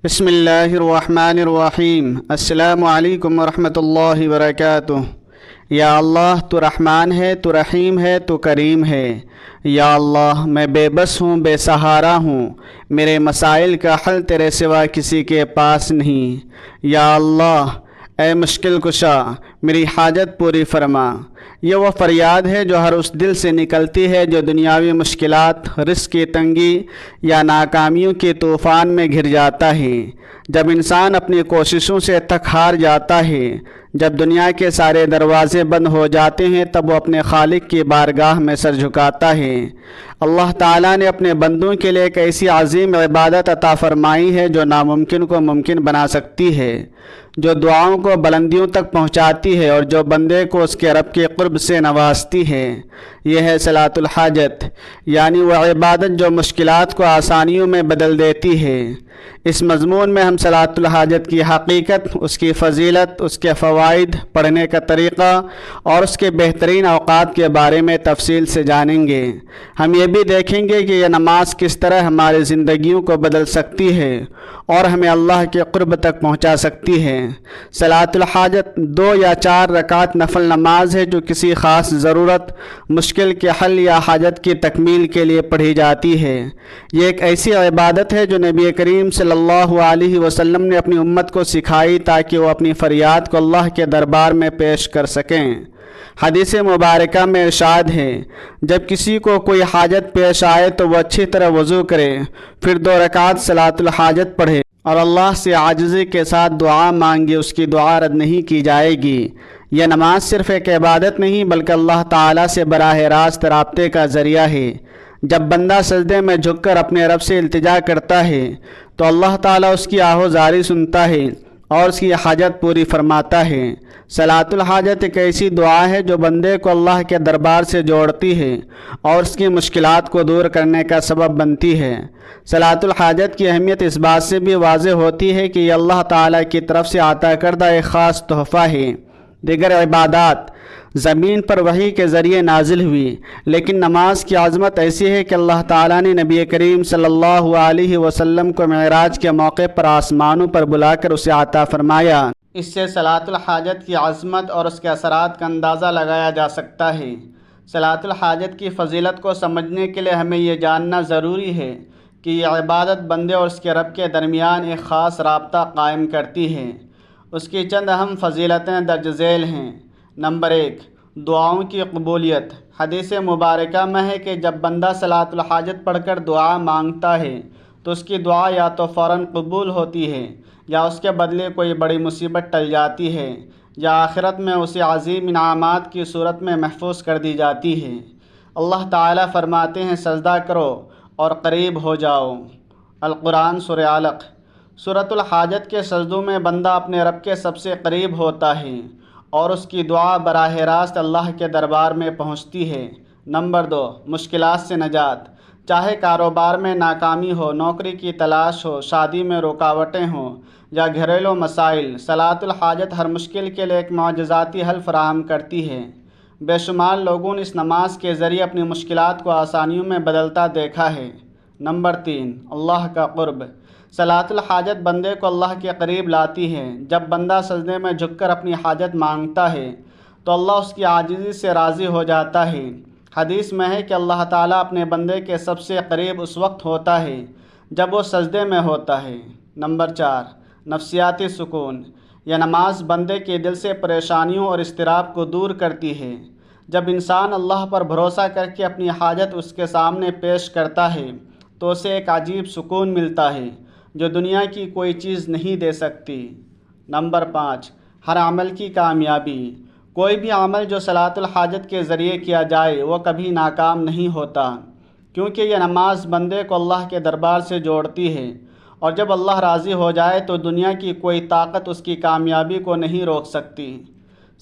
بسم اللہ الرحمن الرحیم۔ السلام علیکم ورحمۃ اللہ وبرکاتہ۔ یا اللہ تو رحمان ہے، تو رحیم ہے، تو کریم ہے۔ یا اللہ میں بے بس ہوں، بے سہارا ہوں، میرے مسائل کا حل تیرے سوا کسی کے پاس نہیں۔ یا اللہ اے مشکل کشا میری حاجت پوری فرما۔ یہ وہ فریاد ہے جو ہر اس دل سے نکلتی ہے جو دنیاوی مشکلات، رزق کی تنگی یا ناکامیوں کے طوفان میں گھر جاتا ہے۔ جب انسان اپنی کوششوں سے تھک ہار جاتا ہے، جب دنیا کے سارے دروازے بند ہو جاتے ہیں، تب وہ اپنے خالق کی بارگاہ میں سر جھکاتا ہے۔ اللہ تعالیٰ نے اپنے بندوں کے لیے ایک ایسی عظیم عبادت عطا فرمائی ہے جو ناممکن کو ممکن بنا سکتی ہے، جو دعاؤں کو بلندیوں تک پہنچاتی ہے اور جو بندے کو اس کے رب کے قرب سے نوازتی ہے۔ یہ ہے صلاۃ الحاجت، یعنی وہ عبادت جو مشکلات کو آسانیوں میں بدل دیتی ہے۔ اس مضمون میں ہم صلاۃ الحاجت کی حقیقت، اس کی فضیلت، اس کے فوائد، پڑھنے کا طریقہ اور اس کے بہترین اوقات کے بارے میں تفصیل سے جانیں گے۔ ہم یہ بھی دیکھیں گے کہ یہ نماز کس طرح ہماری زندگیوں کو بدل سکتی ہے اور ہمیں اللہ کے قرب تک پہنچا سکتی ہے۔ صلاۃ الحاجت 2 یا 4 رکعت نفل نماز ہے جو کسی خاص ضرورت، مشکل کے حل یا حاجت کی تکمیل کے لیے پڑھی جاتی ہے۔ یہ ایک ایسی عبادت ہے جو نبی کریم صلی اللہ علیہ وسلم نے اپنی امت کو سکھائی تاکہ وہ اپنی فریاد کو اللہ کے دربار میں پیش کر سکیں۔ حدیث مبارکہ میں ارشاد ہے، جب کسی کو کوئی حاجت پیش آئے تو وہ اچھی طرح وضو کرے، پھر 2 رکعت صلاۃ الحاجت پڑھے اور اللہ سے عاجزی کے ساتھ دعا مانگے، اس کی دعا رد نہیں کی جائے گی۔ یہ نماز صرف ایک عبادت نہیں بلکہ اللہ تعالیٰ سے براہ راست رابطے کا ذریعہ ہے۔ جب بندہ سجدے میں جھک کر اپنے رب سے التجا کرتا ہے تو اللہ تعالیٰ اس کی آہوزاری سنتا ہے اور اس کی حاجت پوری فرماتا ہے۔ صلاۃ الحاجت ایک ایسی دعا ہے جو بندے کو اللہ کے دربار سے جوڑتی ہے اور اس کی مشکلات کو دور کرنے کا سبب بنتی ہے۔ صلاۃ الحاجت کی اہمیت اس بات سے بھی واضح ہوتی ہے کہ یہ اللہ تعالیٰ کی طرف سے عطا کردہ ایک خاص تحفہ ہے۔ دیگر عبادات زمین پر وحی کے ذریعے نازل ہوئی، لیکن نماز کی عظمت ایسی ہے کہ اللہ تعالیٰ نے نبی کریم صلی اللہ علیہ وسلم کو معراج کے موقع پر آسمانوں پر بلا کر اسے عطا فرمایا۔ اس سے صلاۃ الحاجت کی عظمت اور اس کے اثرات کا اندازہ لگایا جا سکتا ہے۔ صلاۃ الحاجت کی فضیلت کو سمجھنے کے لیے ہمیں یہ جاننا ضروری ہے کہ یہ عبادت بندے اور اس کے رب کے درمیان ایک خاص رابطہ قائم کرتی ہے۔ اس کی چند اہم فضیلتیں درج ذیل ہیں۔ نمبر 1، دعاؤں کی قبولیت۔ حدیث مبارکہ میں ہے کہ جب بندہ صلاۃ الحاجت پڑھ کر دعا مانگتا ہے تو اس کی دعا یا تو فوراً قبول ہوتی ہے یا اس کے بدلے کوئی بڑی مصیبت ٹل جاتی ہے یا آخرت میں اسے عظیم انعامات کی صورت میں محفوظ کر دی جاتی ہے۔ اللہ تعالیٰ فرماتے ہیں، سجدہ کرو اور قریب ہو جاؤ۔ القرآن سورہ علق۔ سورۃ الحاجت کے سجدوں میں بندہ اپنے رب کے سب سے قریب ہوتا ہے اور اس کی دعا براہ راست اللہ کے دربار میں پہنچتی ہے۔ نمبر 2، مشکلات سے نجات۔ چاہے کاروبار میں ناکامی ہو، نوکری کی تلاش ہو، شادی میں رکاوٹیں ہوں یا گھریلو مسائل، صلاۃ الحاجت ہر مشکل کے لیے ایک معجزاتی حل فراہم کرتی ہے۔ بے شمار لوگوں نے اس نماز کے ذریعے اپنی مشکلات کو آسانیوں میں بدلتا دیکھا ہے۔ نمبر 3، اللہ کا قرب۔ صلاۃ الحاجت بندے کو اللہ کے قریب لاتی ہے۔ جب بندہ سجدے میں جھک کر اپنی حاجت مانگتا ہے تو اللہ اس کی عاجزی سے راضی ہو جاتا ہے۔ حدیث میں ہے کہ اللہ تعالیٰ اپنے بندے کے سب سے قریب اس وقت ہوتا ہے جب وہ سجدے میں ہوتا ہے۔ نمبر 4، نفسیاتی سکون۔ یہ نماز بندے کے دل سے پریشانیوں اور اضطراب کو دور کرتی ہے۔ جب انسان اللہ پر بھروسہ کر کے اپنی حاجت اس کے سامنے پیش کرتا ہے تو اسے ایک عجیب سکون ملتا ہے جو دنیا کی کوئی چیز نہیں دے سکتی۔ نمبر 5، ہر عمل کی کامیابی۔ کوئی بھی عمل جو صلاۃ الحاجت کے ذریعے کیا جائے وہ کبھی ناکام نہیں ہوتا، کیونکہ یہ نماز بندے کو اللہ کے دربار سے جوڑتی ہے، اور جب اللہ راضی ہو جائے تو دنیا کی کوئی طاقت اس کی کامیابی کو نہیں روک سکتی۔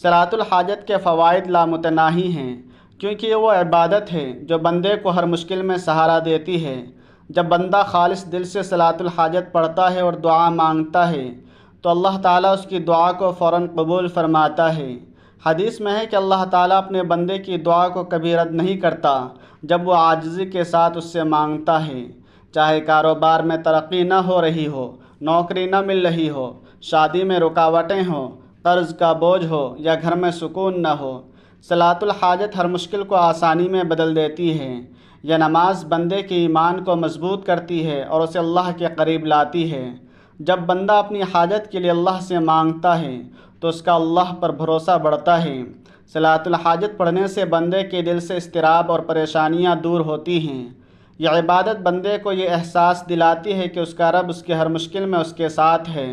صلاۃ الحاجت کے فوائد لامتناہی ہیں، کیونکہ یہ وہ عبادت ہے جو بندے کو ہر مشکل میں سہارا دیتی ہے۔ جب بندہ خالص دل سے صلاۃ الحاجت پڑھتا ہے اور دعا مانگتا ہے تو اللہ تعالیٰ اس کی دعا کو فوراً قبول فرماتا ہے۔ حدیث میں ہے کہ اللہ تعالیٰ اپنے بندے کی دعا کو کبھی رد نہیں کرتا جب وہ عاجزی کے ساتھ اس سے مانگتا ہے۔ چاہے کاروبار میں ترقی نہ ہو رہی ہو، نوکری نہ مل رہی ہو، شادی میں رکاوٹیں ہوں، قرض کا بوجھ ہو یا گھر میں سکون نہ ہو، صلاۃ الحاجت ہر مشکل کو آسانی میں بدل دیتی ہے۔ یہ نماز بندے کے ایمان کو مضبوط کرتی ہے اور اسے اللہ کے قریب لاتی ہے۔ جب بندہ اپنی حاجت کے لیے اللہ سے مانگتا ہے تو اس کا اللہ پر بھروسہ بڑھتا ہے۔ صلاۃ الحاجت پڑھنے سے بندے کے دل سے اضطراب اور پریشانیاں دور ہوتی ہیں۔ یہ عبادت بندے کو یہ احساس دلاتی ہے کہ اس کا رب اس کے ہر مشکل میں اس کے ساتھ ہے۔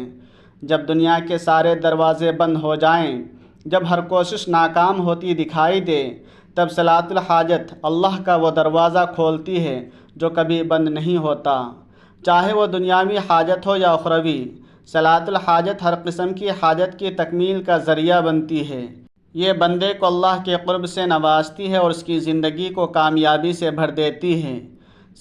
جب دنیا کے سارے دروازے بند ہو جائیں، جب ہر کوشش ناکام ہوتی دکھائی دے، تب صلاۃ الحاجت اللہ کا وہ دروازہ کھولتی ہے جو کبھی بند نہیں ہوتا، چاہے وہ دنیاوی حاجت ہو یا اخروی۔ صلاۃ الحاجت ہر قسم کی حاجت کی تکمیل کا ذریعہ بنتی ہے۔ یہ بندے کو اللہ کے قرب سے نوازتی ہے اور اس کی زندگی کو کامیابی سے بھر دیتی ہے۔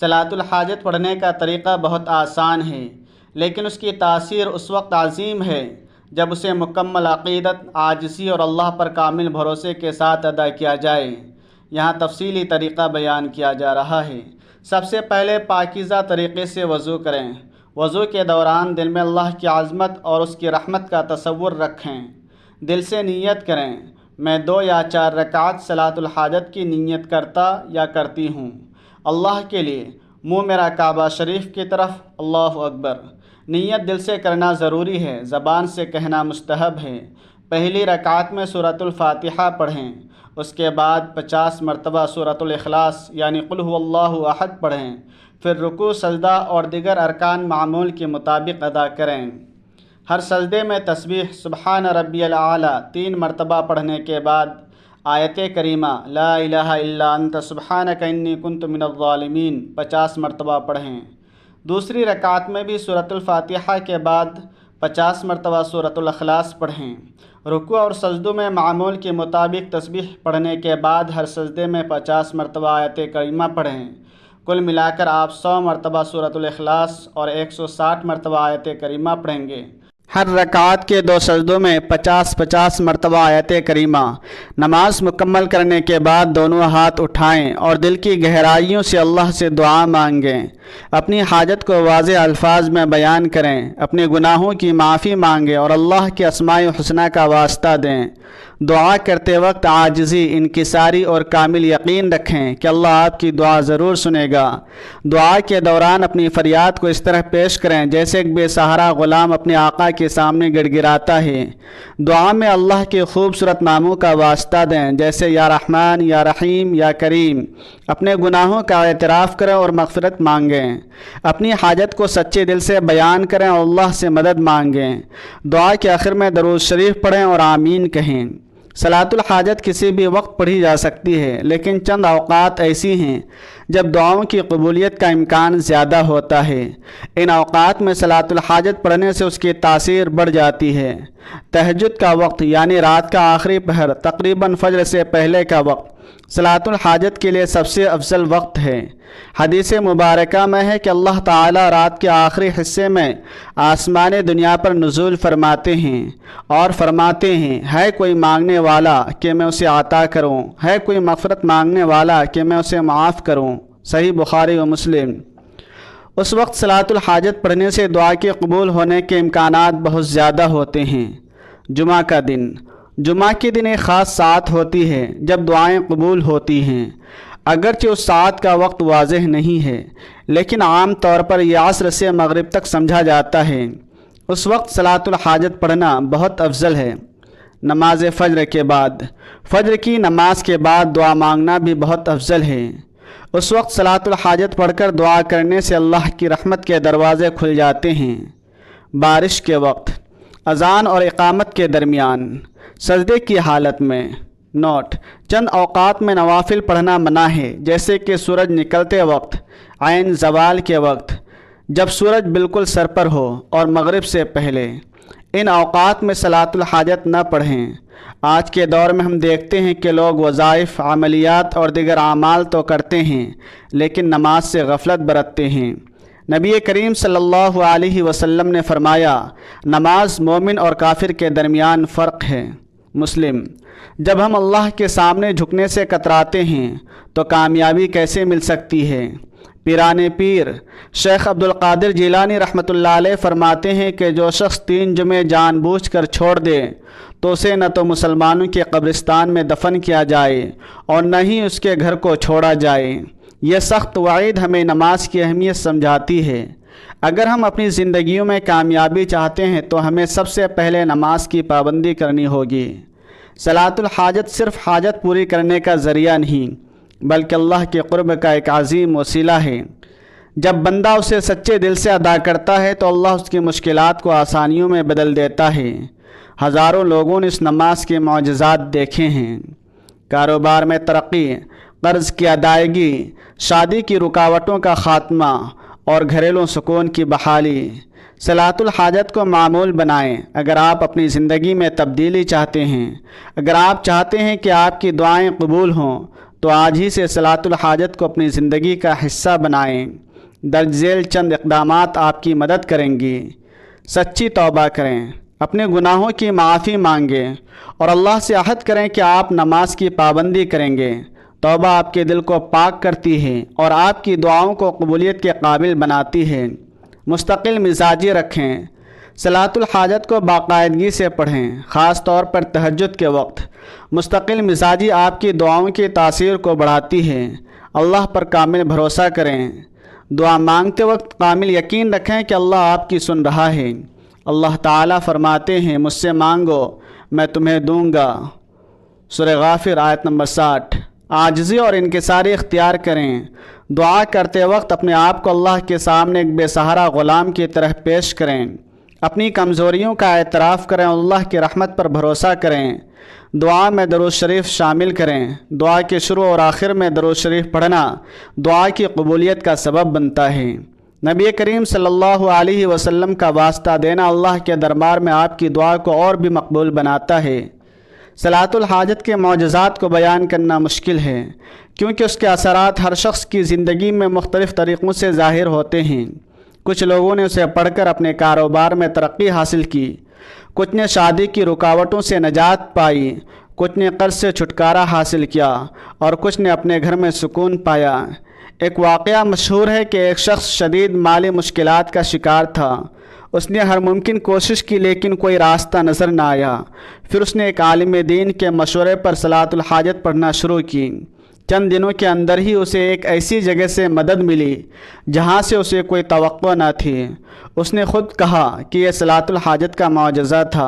صلاۃ الحاجت پڑھنے کا طریقہ بہت آسان ہے، لیکن اس کی تاثیر اس وقت عظیم ہے جب اسے مکمل عقیدت، عاجزی اور اللہ پر کامل بھروسے کے ساتھ ادا کیا جائے۔ یہاں تفصیلی طریقہ بیان کیا جا رہا ہے۔ سب سے پہلے پاکیزہ طریقے سے وضو کریں۔ وضو کے دوران دل میں اللہ کی عظمت اور اس کی رحمت کا تصور رکھیں۔ دل سے نیت کریں، میں 2 یا 4 رکعت صلاۃ الحاجت کی نیت کرتا یا کرتی ہوں۔ اللہ کے لیے، منہ میرا کعبہ شریف کی طرف، اللہ اکبر۔ نیت دل سے کرنا ضروری ہے، زبان سے کہنا مستحب ہے۔ پہلی رکعت میں سورۃ الفاتحہ پڑھیں، اس کے بعد 50 مرتبہ سورۃ الاخلاص یعنی قل هو اللہ احد پڑھیں، پھر رکوع، سجدہ اور دیگر ارکان معمول کے مطابق ادا کریں۔ ہر سجدے میں تسبیح سبحان ربی الاعلی 3 مرتبہ پڑھنے کے بعد آیت کریمہ لا الہ الا انت سبحانک انی کنت من الظالمین 50 مرتبہ پڑھیں۔ دوسری رکعت میں بھی سورۃ الفاتحہ کے بعد 50 مرتبہ سورۃ الاخلاص پڑھیں۔ رکوع اور سجدوں میں معمول کے مطابق تسبیح پڑھنے کے بعد ہر سجدے میں 50 مرتبہ آیت کریمہ پڑھیں۔ کل ملا کر آپ 100 مرتبہ سورۃ الاخلاص اور 160 مرتبہ آیت کریمہ پڑھیں گے۔ ہر رکعت کے 2 سجدوں میں 50 مرتبہ آیت کریمہ۔ نماز مکمل کرنے کے بعد دونوں ہاتھ اٹھائیں اور دل کی گہرائیوں سے اللہ سے دعا مانگیں۔ اپنی حاجت کو واضح الفاظ میں بیان کریں، اپنے گناہوں کی معافی مانگیں اور اللہ کے اسماء الحسنی کا واسطہ دیں۔ دعا کرتے وقت عاجزی، انکساری اور کامل یقین رکھیں کہ اللہ آپ کی دعا ضرور سنے گا۔ دعا کے دوران اپنی فریاد کو اس طرح پیش کریں جیسے ایک بے سہارا غلام اپنے آقا کے سامنے گڑ گڑاتا ہے۔ دعا میں اللہ کے خوبصورت ناموں کا واسطہ دیں جیسے یا رحمان، یا رحیم، یا کریم۔ اپنے گناہوں کا اعتراف کریں اور مغفرت مانگیں۔ اپنی حاجت کو سچے دل سے بیان کریں اور اللہ سے مدد مانگیں۔ دعا کے آخر میں درود شریف پڑھیں اور آمین کہیں۔ صلاۃ الحاجت کسی بھی وقت پڑھی جا سکتی ہے، لیکن چند اوقات ایسی ہیں جب دعاؤں کی قبولیت کا امکان زیادہ ہوتا ہے۔ ان اوقات میں صلاۃ الحاجت پڑھنے سے اس کی تاثیر بڑھ جاتی ہے۔ تہجد کا وقت یعنی رات کا آخری پہر، تقریباً فجر سے پہلے کا وقت صلاۃ الحاجت کے لیے سب سے افضل وقت ہے۔ حدیث مبارکہ میں ہے کہ اللہ تعالیٰ رات کے آخری حصے میں آسمان دنیا پر نزول فرماتے ہیں اور فرماتے ہیں، ہے کوئی مانگنے والا کہ میں اسے عطا کروں، ہے کوئی مغفرت مانگنے والا کہ میں اسے معاف کروں۔ صحیح بخاری و مسلم۔ اس وقت صلاۃ الحاجت پڑھنے سے دعا کے قبول ہونے کے امکانات بہت زیادہ ہوتے ہیں۔ جمعہ کا دن، جمعہ کے دن ایک خاص ساعت ہوتی ہے جب دعائیں قبول ہوتی ہیں۔ اگرچہ اس ساعت کا وقت واضح نہیں ہے، لیکن عام طور پر یہ عصر سے مغرب تک سمجھا جاتا ہے۔ اس وقت صلاۃ الحاجت پڑھنا بہت افضل ہے۔ نماز فجر کے بعد، فجر کی نماز کے بعد دعا مانگنا بھی بہت افضل ہے۔ اس وقت صلاۃ الحاجت پڑھ کر دعا کرنے سے اللہ کی رحمت کے دروازے کھل جاتے ہیں۔ بارش کے وقت، اذان اور اقامت کے درمیان، سجدے کی حالت میں۔ نوٹ: چند اوقات میں نوافل پڑھنا منع ہے، جیسے کہ سورج نکلتے وقت، عین زوال کے وقت، جب سورج بالکل سر پر ہو، اور مغرب سے پہلے۔ ان اوقات میں صلاۃ الحاجت نہ پڑھیں۔ آج کے دور میں ہم دیکھتے ہیں کہ لوگ وظائف، عملیات اور دیگر اعمال تو کرتے ہیں، لیکن نماز سے غفلت برتتے ہیں۔ نبی کریم صلی اللہ علیہ وسلم نے فرمایا، نماز مومن اور کافر کے درمیان فرق ہے۔ مسلم۔ جب ہم اللہ کے سامنے جھکنے سے کتراتے ہیں تو کامیابی کیسے مل سکتی ہے؟ پیران پیر شیخ عبدالقادر جیلانی رحمۃ اللہ علیہ فرماتے ہیں کہ جو شخص 3 جمعے جان بوجھ کر چھوڑ دے تو اسے نہ تو مسلمانوں کے قبرستان میں دفن کیا جائے اور نہ ہی اس کے گھر کو چھوڑا جائے۔ یہ سخت وعید ہمیں نماز کی اہمیت سمجھاتی ہے۔ اگر ہم اپنی زندگیوں میں کامیابی چاہتے ہیں تو ہمیں سب سے پہلے نماز کی پابندی کرنی ہوگی۔ صلاۃ الحاجت صرف حاجت پوری کرنے کا ذریعہ نہیں بلکہ اللہ کے قرب کا ایک عظیم وسیلہ ہے۔ جب بندہ اسے سچے دل سے ادا کرتا ہے تو اللہ اس کی مشکلات کو آسانیوں میں بدل دیتا ہے۔ ہزاروں لوگوں نے اس نماز کے معجزات دیکھے ہیں۔ کاروبار میں ترقی، قرض کی ادائیگی، شادی کی رکاوٹوں کا خاتمہ اور گھریلو سکون کی بحالی۔ صلاۃ الحاجت کو معمول بنائیں۔ اگر آپ اپنی زندگی میں تبدیلی چاہتے ہیں، اگر آپ چاہتے ہیں کہ آپ کی دعائیں قبول ہوں تو آج ہی سے صلاۃ الحاجت کو اپنی زندگی کا حصہ بنائیں۔ درج ذیل چند اقدامات آپ کی مدد کریں گی۔ سچی توبہ کریں، اپنے گناہوں کی معافی مانگیں اور اللہ سے عہد کریں کہ آپ نماز کی پابندی کریں گے۔ توبہ آپ کے دل کو پاک کرتی ہے اور آپ کی دعاؤں کو قبولیت کے قابل بناتی ہے۔ مستقل مزاجی رکھیں۔ صلاۃ الحاجت کو باقاعدگی سے پڑھیں، خاص طور پر تہجد کے وقت۔ مستقل مزاجی آپ کی دعاؤں کی تاثیر کو بڑھاتی ہے۔ اللہ پر کامل بھروسہ کریں۔ دعا مانگتے وقت کامل یقین رکھیں کہ اللہ آپ کی سن رہا ہے۔ اللہ تعالیٰ فرماتے ہیں مجھ سے مانگو میں تمہیں دوں گا۔ سورہ غافر آیت نمبر 60۔ عاجزی اور انکساری اختیار کریں۔ دعا کرتے وقت اپنے آپ کو اللہ کے سامنے ایک بے سہارا غلام کی طرح پیش کریں۔ اپنی کمزوریوں کا اعتراف کریں اور اللہ کی رحمت پر بھروسہ کریں۔ دعا میں درود شریف شامل کریں۔ دعا کے شروع اور آخر میں درود شریف پڑھنا دعا کی قبولیت کا سبب بنتا ہے۔ نبی کریم صلی اللہ علیہ وسلم کا واسطہ دینا اللہ کے دربار میں آپ کی دعا کو اور بھی مقبول بناتا ہے۔ صلاۃ الحاجت کے معجزات کو بیان کرنا مشکل ہے کیونکہ اس کے اثرات ہر شخص کی زندگی میں مختلف طریقوں سے ظاہر ہوتے ہیں۔ کچھ لوگوں نے اسے پڑھ کر اپنے کاروبار میں ترقی حاصل کی، کچھ نے شادی کی رکاوٹوں سے نجات پائی، کچھ نے قرض سے چھٹکارا حاصل کیا اور کچھ نے اپنے گھر میں سکون پایا۔ ایک واقعہ مشہور ہے کہ ایک شخص شدید مالی مشکلات کا شکار تھا۔ اس نے ہر ممکن کوشش کی لیکن کوئی راستہ نظر نہ آیا۔ پھر اس نے ایک عالم دین کے مشورے پر صلاۃ الحاجت پڑھنا شروع کی۔ چند دنوں کے اندر ہی اسے ایک ایسی جگہ سے مدد ملی جہاں سے اسے کوئی توقع نہ تھی۔ اس نے خود کہا کہ یہ صلاۃ الحاجت کا معجزہ تھا۔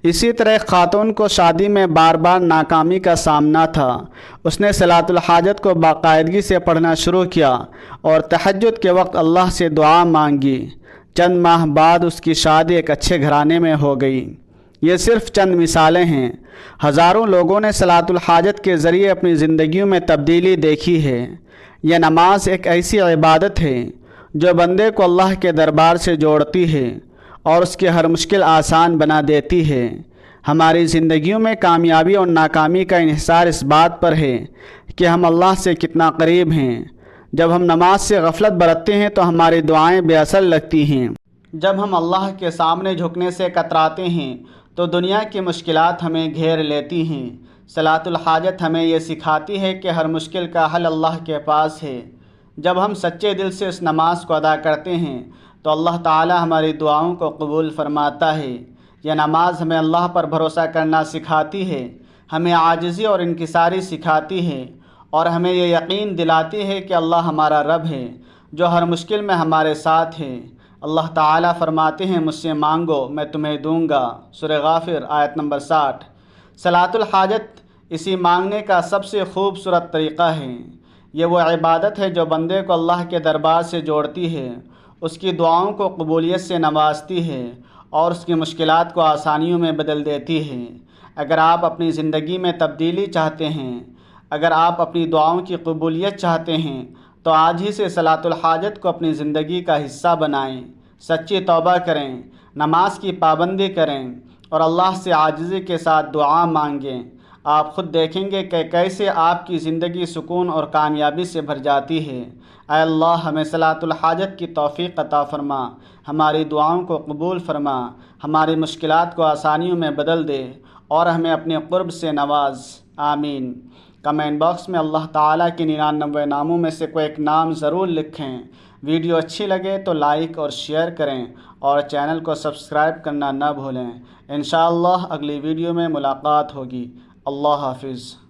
اسی طرح ایک خاتون کو شادی میں بار بار ناکامی کا سامنا تھا۔ اس نے صلاۃ الحاجت کو باقاعدگی سے پڑھنا شروع کیا اور تہجد کے وقت اللہ سے دعا مانگی۔ چند ماہ بعد اس کی شادی ایک اچھے گھرانے میں ہو گئی۔ یہ صرف چند مثالیں ہیں۔ ہزاروں لوگوں نے صلاۃ الحاجت کے ذریعے اپنی زندگیوں میں تبدیلی دیکھی ہے۔ یہ نماز ایک ایسی عبادت ہے جو بندے کو اللہ کے دربار سے جوڑتی ہے اور اس کی ہر مشکل آسان بنا دیتی ہے۔ ہماری زندگیوں میں کامیابی اور ناکامی کا انحصار اس بات پر ہے کہ ہم اللہ سے کتنا قریب ہیں۔ جب ہم نماز سے غفلت برتتے ہیں تو ہماری دعائیں بے اثر لگتی ہیں۔ جب ہم اللہ کے سامنے جھکنے سے کتراتے ہیں تو دنیا کی مشکلات ہمیں گھیر لیتی ہیں۔ صلاۃ الحاجت ہمیں یہ سکھاتی ہے کہ ہر مشکل کا حل اللہ کے پاس ہے۔ جب ہم سچے دل سے اس نماز کو ادا کرتے ہیں تو اللہ تعالی ہماری دعاؤں کو قبول فرماتا ہے۔ یہ نماز ہمیں اللہ پر بھروسہ کرنا سکھاتی ہے، ہمیں عاجزی اور انکساری سکھاتی ہے اور ہمیں یہ یقین دلاتی ہے کہ اللہ ہمارا رب ہے جو ہر مشکل میں ہمارے ساتھ ہے۔ اللہ تعالیٰ فرماتے ہیں مجھ سے مانگو میں تمہیں دوں گا۔ سورہ غافر آیت نمبر 60۔ صلاۃ الحاجت اسی مانگنے کا سب سے خوبصورت طریقہ ہے۔ یہ وہ عبادت ہے جو بندے کو اللہ کے دربار سے جوڑتی ہے، اس کی دعاؤں کو قبولیت سے نوازتی ہے اور اس کی مشکلات کو آسانیوں میں بدل دیتی ہے۔ اگر آپ اپنی زندگی میں تبدیلی چاہتے ہیں، اگر آپ اپنی دعاؤں کی قبولیت چاہتے ہیں تو آج ہی سے صلاۃ الحاجت کو اپنی زندگی کا حصہ بنائیں۔ سچی توبہ کریں، نماز کی پابندی کریں اور اللہ سے عاجزی کے ساتھ دعا مانگیں۔ آپ خود دیکھیں گے کہ کیسے آپ کی زندگی سکون اور کامیابی سے بھر جاتی ہے۔ اے اللہ ہمیں صلاۃ الحاجت کی توفیق عطا فرما، ہماری دعاؤں کو قبول فرما، ہماری مشکلات کو آسانیوں میں بدل دے اور ہمیں اپنے قرب سے نواز۔ آمین۔ کمنٹ باکس میں اللہ تعالیٰ کے 99 ناموں میں سے کوئی ایک نام ضرور لکھیں۔ ویڈیو اچھی لگے تو لائک اور شیئر کریں اور چینل کو سبسکرائب کرنا نہ بھولیں۔ انشاءاللہ اگلی ویڈیو میں ملاقات ہوگی۔ اللہ حافظ۔